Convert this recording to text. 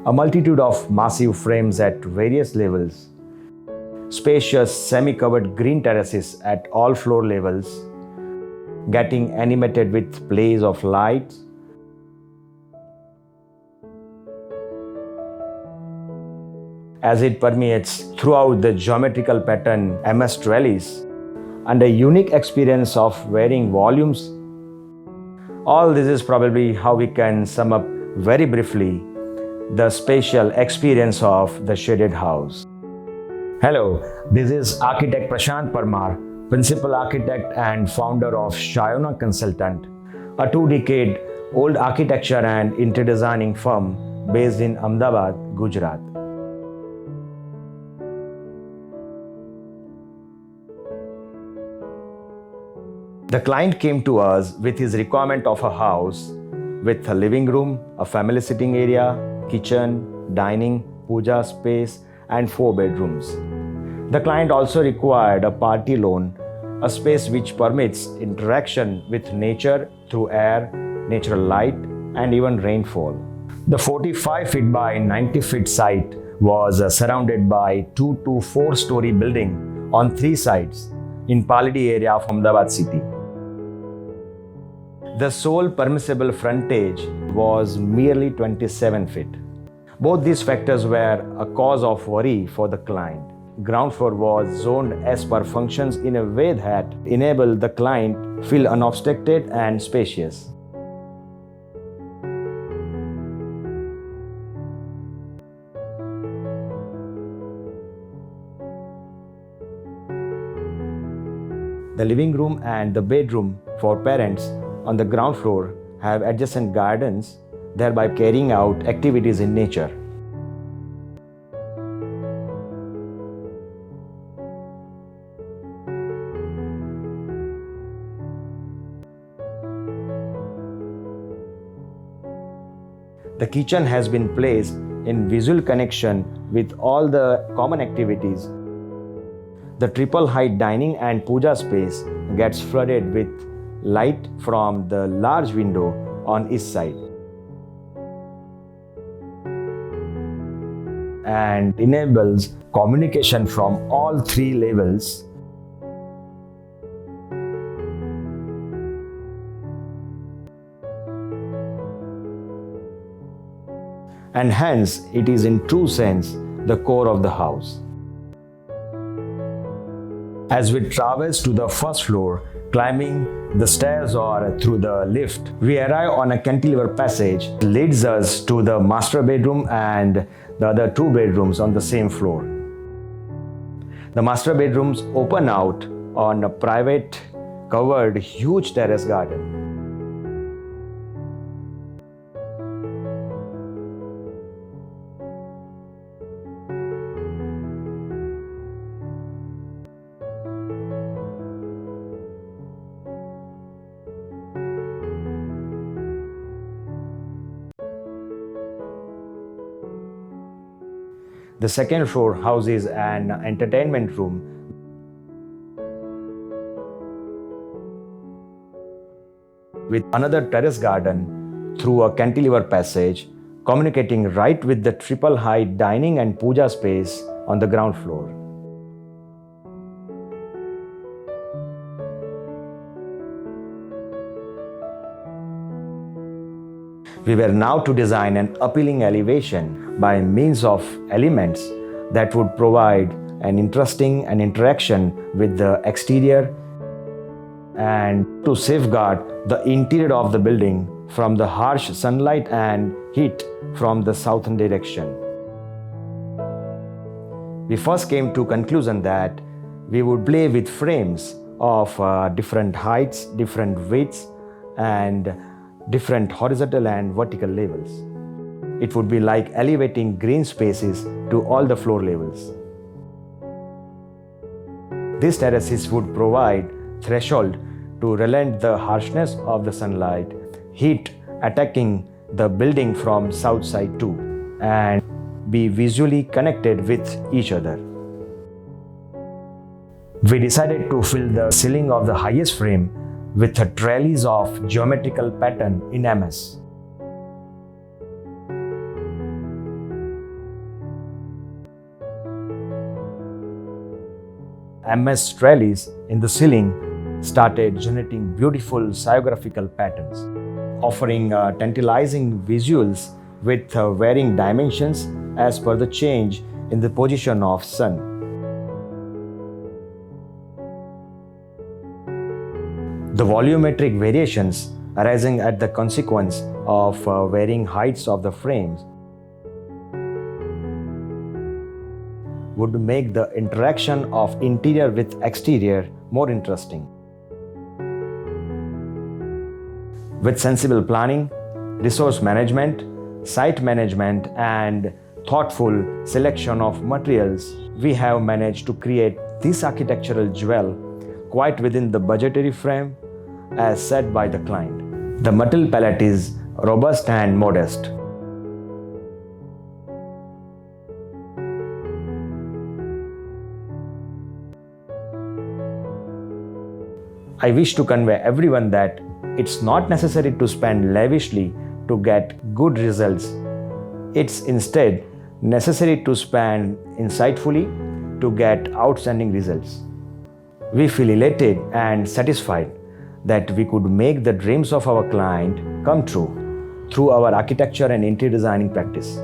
A multitude of massive frames at various levels, spacious semi-covered green terraces at all floor levels, getting animated with plays of lights, as it permeates throughout the geometrical pattern MS trellis, and a unique experience of varying volumes. All this is probably how we can sum up very briefly the spatial experience of the shaded house. Hello, this is Architect Prashant Parmar, Principal Architect and founder of Shayona Consultant, a 2-decade-old architecture and interior designing firm based in Ahmedabad, Gujarat. The client came to us with his requirement of a house with a living room, a family sitting area, kitchen, dining, puja space, and 4 bedrooms. The client also required a party lawn, a space which permits interaction with nature through air, natural light, and even rainfall. The 45 feet by 90 feet site was surrounded by 2 to 4-story building on 3 sides in Paladi area of Ahmedabad city. The sole permissible frontage was merely 27 feet. Both these factors were a cause of worry for the client. Ground floor was zoned as per functions in a way that enabled the client feel unobstructed and spacious. The living room and the bedroom for parents on the ground floor have adjacent gardens, thereby carrying out activities in nature. The kitchen has been placed in visual connection with all the common activities. The triple height dining and puja space gets flooded with light from the large window on each side and enables communication from all 3 levels. And hence it is in true sense the core of the house. As we traverse to the first floor, climbing the stairs or through the lift, we arrive on a cantilever passage that leads us to the master bedroom and the other 2 bedrooms on the same floor. The master bedrooms open out on a private, covered, huge terrace garden. The second floor houses an entertainment room with another terrace garden through a cantilever passage, communicating right with the triple height dining and puja space on the ground floor. We were now to design an appealing elevation by means of elements that would provide an interesting interaction with the exterior and to safeguard the interior of the building from the harsh sunlight and heat from the southern direction. We first came to conclusion that we would play with frames of different heights, different widths, and different horizontal and vertical levels. It would be like elevating green spaces to all the floor levels. These terraces would provide threshold to relent the harshness of the sunlight, heat attacking the building from south side too, and be visually connected with each other. We decided to fill the ceiling of the highest frame with a trellis of geometrical pattern in MS. MS trellis in the ceiling started generating beautiful psicographical patterns, offering tantalizing visuals with varying dimensions as per the change in the position of sun. The volumetric variations arising at the consequence of varying heights of the frames would make the interaction of interior with exterior more interesting. With sensible planning, resource management, site management, and thoughtful selection of materials, we have managed to create this architectural jewel quite within the budgetary frame as set by the client. The material palette is robust and modest. I wish to convey everyone that it's not necessary to spend lavishly to get good results. It's instead necessary to spend insightfully to get outstanding results. We feel elated and satisfied that we could make the dreams of our client come true through our architecture and interior designing practice.